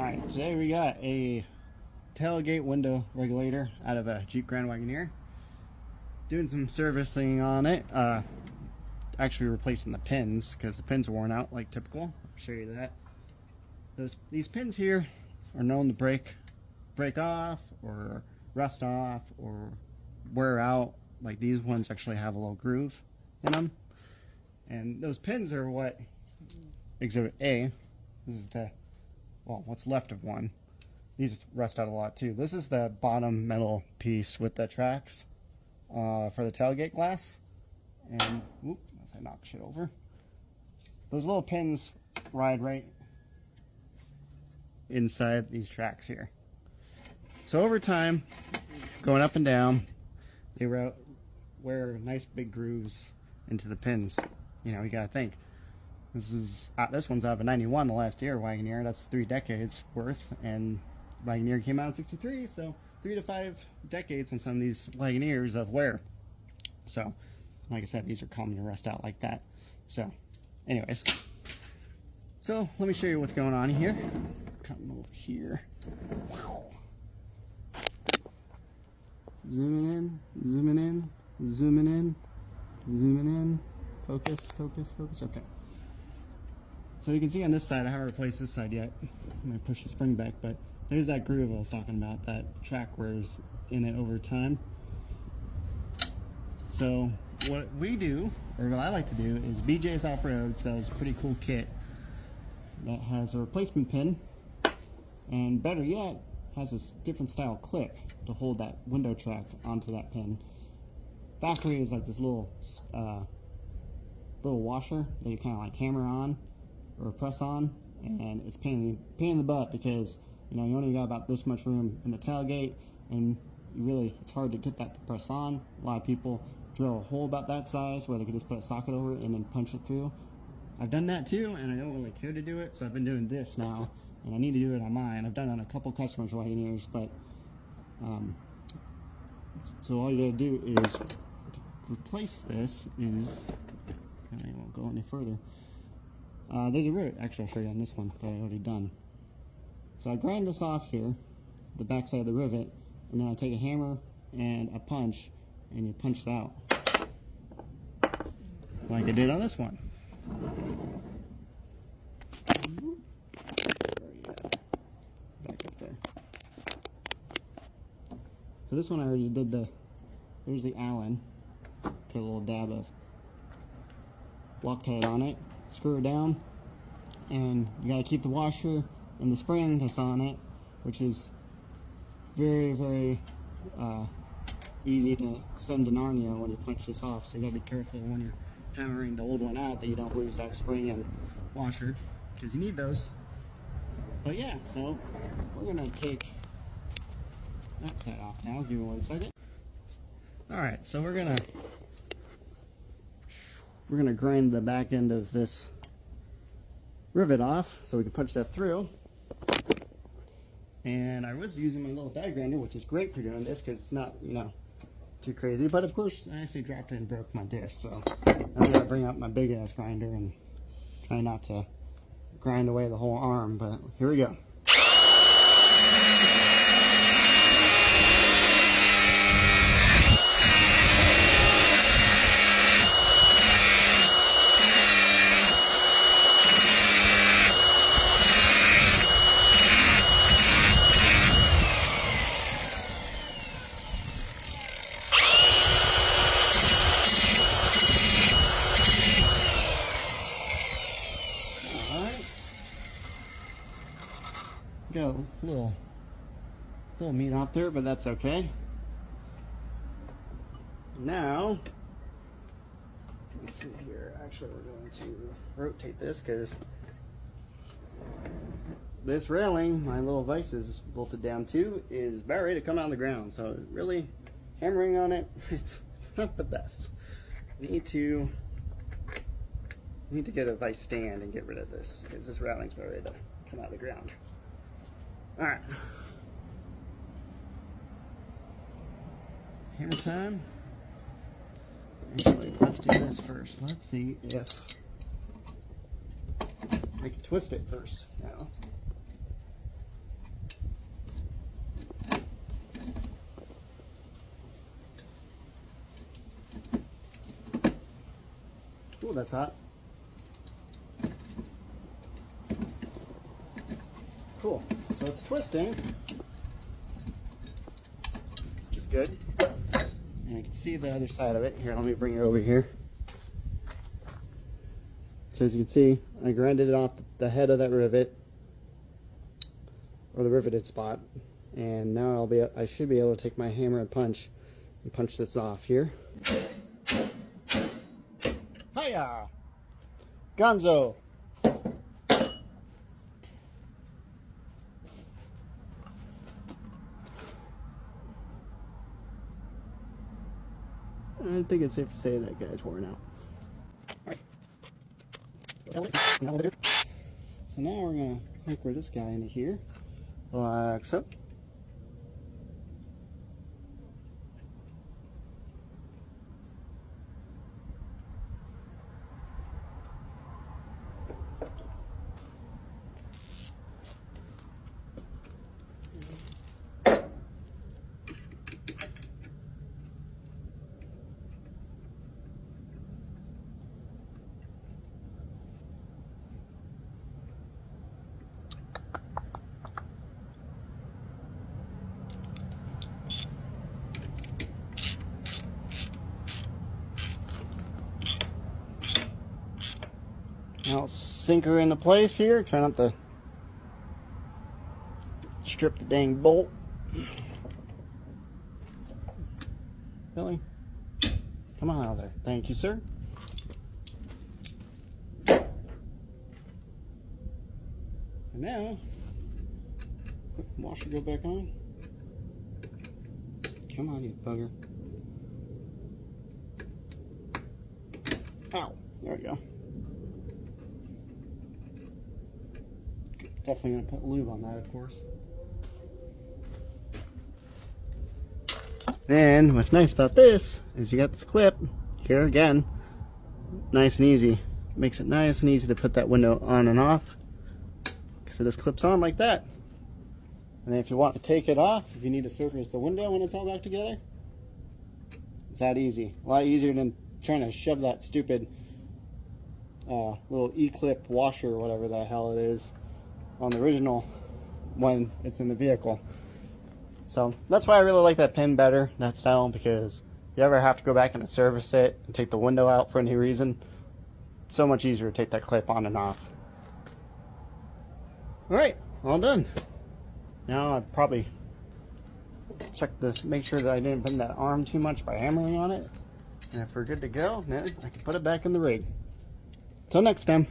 Alright, today we got a tailgate window regulator out of a Jeep Grand Wagoneer. Doing some servicing on it. Actually replacing the pins because the pins are worn out like typical. I'll show you that. These pins here are known to break off or rust off or wear out. Like these ones actually have a little groove in them. And those pins are what Exhibit A. This is what's left of one. These rust out a lot too. This is the bottom metal piece with the tracks for the tailgate glass. And as I knock shit over, those little pins ride right inside these tracks here. So over time, going up and down, they wear nice big grooves into the pins. You know, you gotta think. This one's out of a 91, the last year Wagoneer. That's 3 decades worth, and Wagoneer came out in 63, so 3 to 5 decades in some of these Wagoneers of wear. So, like I said, these are common to rust out like that. So, anyways, so let me show you what's going on here. Coming over here. Zooming in, zooming in, zooming in, zooming in. Focus, focus, focus. Okay. So you can see on this side, I haven't replaced this side yet. I'm going to push the spring back, but there's that groove I was talking about, that track wears in it over time. So what we do, or what I like to do, is BJ's Off-Road sells a pretty cool kit that has a replacement pin, and better yet, has a different style clip to hold that window track onto that pin. Factory is like this little washer that you kind of like hammer on or press on, and it's pain in the butt because you only got about this much room in the tailgate, and it's hard to get that to press on. A lot of people drill a hole about that size where they could just put a socket over it and then punch it through. I've done that too, and I don't really care to do it, so I've been doing this now, and I need to do it on mine. I've done it on a couple customers' Wagoneers, but so all you gotta do is to replace this is, I won't go any further. There's a rivet, actually I'll show you on this one that I already done. So I grind this off here, the back side of the rivet, and then I take a hammer and a punch, and you punch it out. Like I did on this one. Back up there. So this one I already did there's the Allen. Put a little dab of Loctite on it, screw it down, and you gotta keep the washer and the spring that's on it, which is very, very easy to send to Narnia when you punch this off. So you gotta be careful when you're hammering the old one out that you don't lose that spring and washer, because you need those. But yeah, so we're gonna take that side off now. Give me 1 second. Alright, so we're gonna grind the back end of this rivet off so we can punch that through. And I was using my little die grinder, which is great for doing this because it's not, too crazy. But of course, I actually dropped it and broke my disc, so I'm gonna bring out my big ass grinder and try not to grind away the whole arm. But here we go. Got a little meat out there, but that's okay. Now, let's see here. Actually, we're going to rotate this because this railing, my little vise is bolted down to, is about ready to come out of the ground. So really, hammering on it, it's not the best. We need to get a vise stand and get rid of this because this railing's about ready to come out of the ground. Alright. Hammer time. Actually, let's do this first. Let's see if I can twist it first now. that's hot. Cool. So it's twisting, which is good. And I can see the other side of it. Here, let me bring it over here. So as you can see, I grinded it off the head of that rivet, or the riveted spot, and now I should be able to take my hammer and punch this off here. Hiya! Gonzo! I think it's safe to say that guy's worn out. Alright. So now we're going to anchor this guy into here. Like so. Now sink her into place here. Try not to strip the dang bolt. Billy, come on out there. Thank you, sir. And now, washer go back on. Come on, you bugger. Ow. There we go. Definitely going to put lube on that, of course. Then, what's nice about this is you got this clip here again, nice and easy. Makes it nice and easy to put that window on and off, because it just clips on like that. And then if you want to take it off, if you need to surface the window when it's all back together, it's that easy. A lot easier than trying to shove that stupid little E-clip washer or whatever the hell it is on the original when it's in the vehicle. So that's why I really like that pin better, that style, because if you ever have to go back and service it and take the window out for any reason, it's so much easier to take that clip on and off. Alright, all done. Now I'd probably check this, make sure that I didn't bend that arm too much by hammering on it. And if we're good to go, then I can put it back in the rig. Till next time.